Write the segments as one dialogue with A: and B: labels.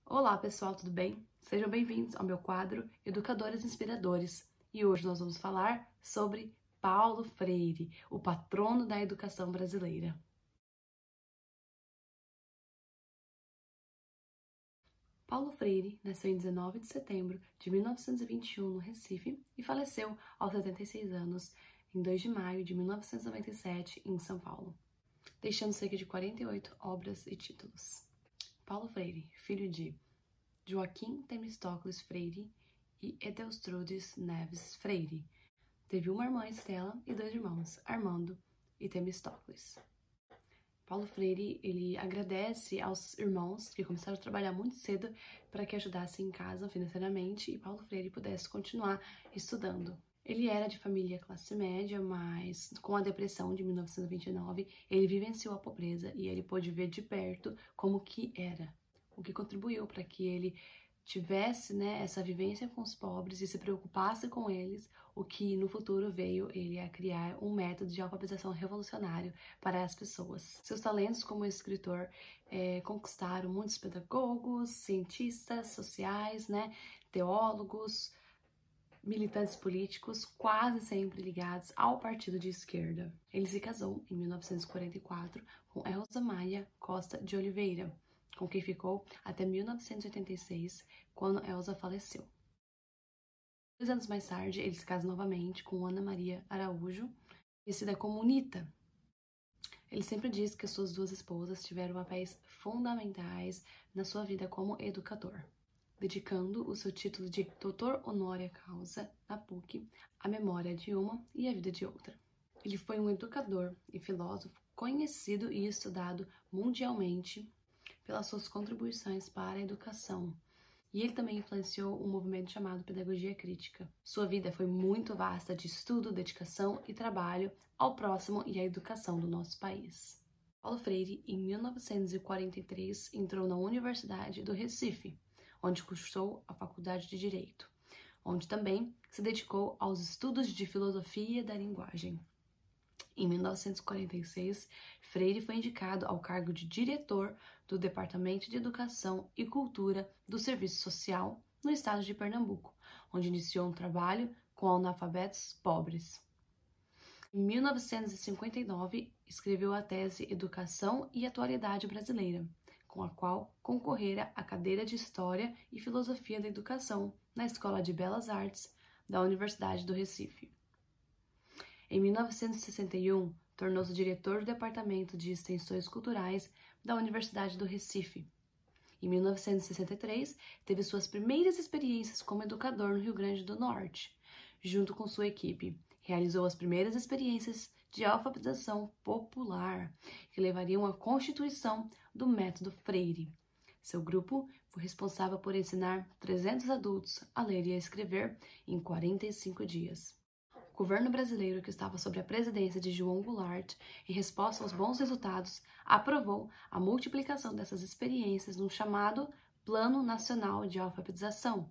A: Olá pessoal, tudo bem? Sejam bem-vindos ao meu quadro Educadores Inspiradores e hoje nós vamos falar sobre Paulo Freire, o patrono da educação brasileira. Paulo Freire nasceu em 19 de setembro de 1921 no Recife e faleceu aos 76 anos em 2 de maio de 1997 em São Paulo, deixando cerca de 48 obras e títulos. Paulo Freire, filho de Joaquim Temístocles Freire e Edelstrudes Neves Freire. Teve uma irmã, Estela, e 2 irmãos, Armando e Temístocles. Paulo Freire, ele agradece aos irmãos que começaram a trabalhar muito cedo para que ajudassem em casa financeiramente e Paulo Freire pudesse continuar estudando. Ele era de família classe média, mas com a depressão de 1929, ele vivenciou a pobreza e ele pôde ver de perto como que era, o que contribuiu para que ele tivesse, essa vivência com os pobres e se preocupasse com eles, o que no futuro veio ele a criar um método de alfabetização revolucionário para as pessoas. Seus talentos como escritor conquistaram muitos pedagogos, cientistas sociais, teólogos, militantes políticos, quase sempre ligados ao partido de esquerda. Ele se casou em 1944 com Elza Maia Costa de Oliveira, com quem ficou até 1986, quando Elza faleceu. 2 anos mais tarde, ele se casa novamente com Ana Maria Araújo, conhecida como Nita. Ele sempre diz que suas 2 esposas tiveram papéis fundamentais na sua vida como educador, dedicando o seu título de Doutor Honoris Causa na PUC à memória de uma e à vida de outra. Ele foi um educador e filósofo conhecido e estudado mundialmente pelas suas contribuições para a educação. E ele também influenciou um movimento chamado Pedagogia Crítica. Sua vida foi muito vasta de estudo, dedicação e trabalho ao próximo e à educação do nosso país. Paulo Freire, em 1943, entrou na Universidade do Recife, onde cursou a Faculdade de Direito, onde também se dedicou aos estudos de filosofia da linguagem. Em 1946, Freire foi indicado ao cargo de diretor do Departamento de Educação e Cultura do Serviço Social no estado de Pernambuco, onde iniciou um trabalho com analfabetos pobres. Em 1959, escreveu a tese Educação e Atualidade Brasileira, com a qual concorrera à cadeira de História e Filosofia da Educação na Escola de Belas Artes da Universidade do Recife. Em 1961, tornou-se diretor do Departamento de Extensões Culturais da Universidade do Recife. Em 1963, teve suas primeiras experiências como educador no Rio Grande do Norte. Junto com sua equipe, realizou as primeiras experiências de alfabetização popular, que levariam à constituição do Método Freire. Seu grupo foi responsável por ensinar 300 adultos a ler e a escrever em 45 dias. O governo brasileiro, que estava sob a presidência de João Goulart, em resposta aos bons resultados, aprovou a multiplicação dessas experiências num chamado Plano Nacional de Alfabetização,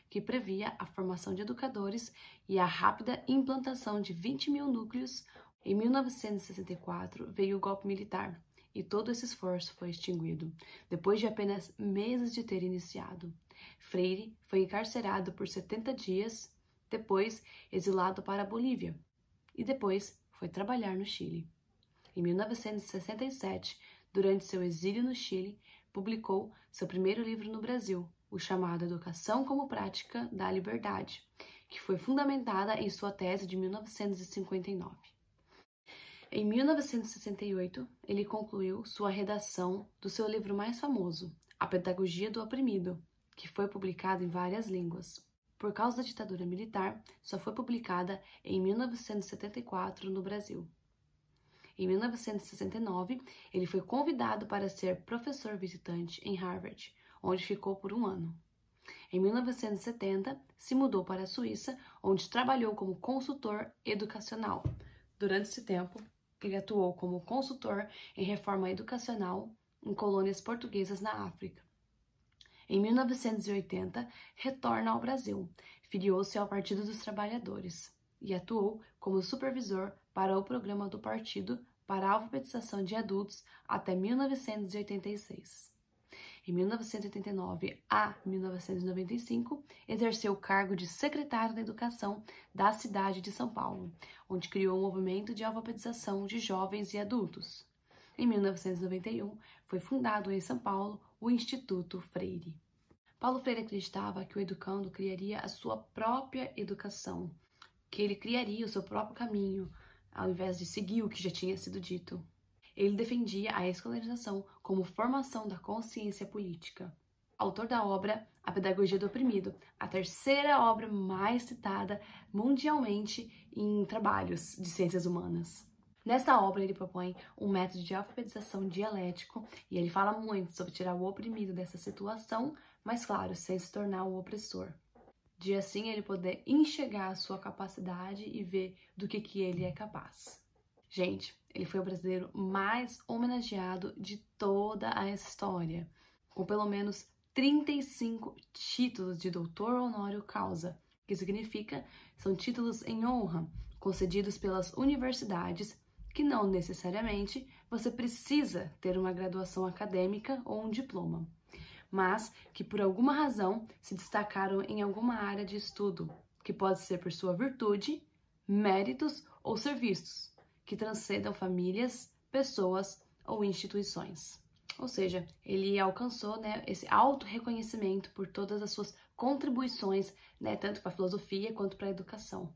A: que previa a formação de educadores e a rápida implantação de 20 mil núcleos. Em 1964, veio o golpe militar e todo esse esforço foi extinguido, depois de apenas meses de ter iniciado. Freire foi encarcerado por 70 dias, depois exilado para a Bolívia e depois foi trabalhar no Chile. Em 1967, durante seu exílio no Chile, publicou seu primeiro livro no Brasil, o chamado Educação como Prática da Liberdade, que foi fundamentada em sua tese de 1959. Em 1968, ele concluiu sua redação do seu livro mais famoso, A Pedagogia do Oprimido, que foi publicado em várias línguas. Por causa da ditadura militar, só foi publicada em 1974 no Brasil. Em 1969, ele foi convidado para ser professor visitante em Harvard, onde ficou por 1 ano. Em 1970, se mudou para a Suíça, onde trabalhou como consultor educacional. Durante esse tempo, ele atuou como consultor em reforma educacional em colônias portuguesas na África. Em 1980, retorna ao Brasil, filiou-se ao Partido dos Trabalhadores e atuou como supervisor para o programa do partido para a alfabetização de adultos até 1986. Em 1989 a 1995, exerceu o cargo de secretário da Educação da cidade de São Paulo, onde criou um movimento de alfabetização de jovens e adultos. Em 1991, foi fundado em São Paulo o Instituto Freire. Paulo Freire acreditava que o educando criaria a sua própria educação, que ele criaria o seu próprio caminho, ao invés de seguir o que já tinha sido dito. Ele defendia a escolarização como formação da consciência política. Autor da obra A Pedagogia do Oprimido, a terceira obra mais citada mundialmente em trabalhos de ciências humanas. Nessa obra, ele propõe um método de alfabetização dialético e ele fala muito sobre tirar o oprimido dessa situação, mas claro, sem se tornar o opressor. De assim ele poder enxergar a sua capacidade e ver do que ele é capaz. Gente, ele foi o brasileiro mais homenageado de toda a história, com pelo menos 35 títulos de doutor honoris causa, que significa são títulos em honra, concedidos pelas universidades, que não necessariamente você precisa ter uma graduação acadêmica ou um diploma, mas que por alguma razão se destacaram em alguma área de estudo, que pode ser por sua virtude, méritos ou serviços, que transcendam famílias, pessoas ou instituições. Ou seja, ele alcançou, esse auto-reconhecimento por todas as suas contribuições, tanto para a filosofia quanto para a educação.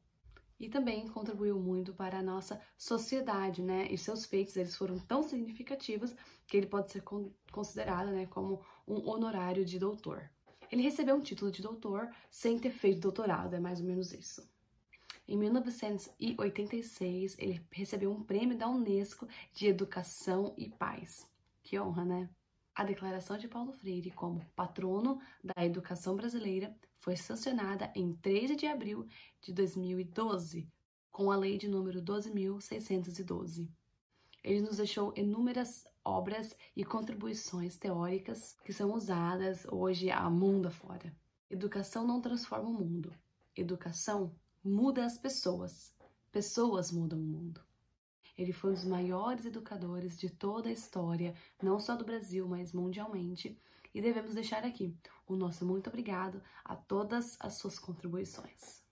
A: E também contribuiu muito para a nossa sociedade, e seus feitos eles foram tão significativos que ele pode ser considerado como um honorário de doutor. Ele recebeu um título de doutor sem ter feito doutorado, é mais ou menos isso. Em 1986, ele recebeu um prêmio da Unesco de Educação e Paz. Que honra, né? A declaração de Paulo Freire como patrono da educação brasileira foi sancionada em 13 de abril de 2012, com a lei de número 12.612. Ele nos deixou inúmeras obras e contribuições teóricas que são usadas hoje a mundo afora. Educação não transforma o mundo. Educação muda as pessoas. Pessoas mudam o mundo. Ele foi um dos maiores educadores de toda a história, não só do Brasil, mas mundialmente. E devemos deixar aqui o nosso muito obrigado a todas as suas contribuições.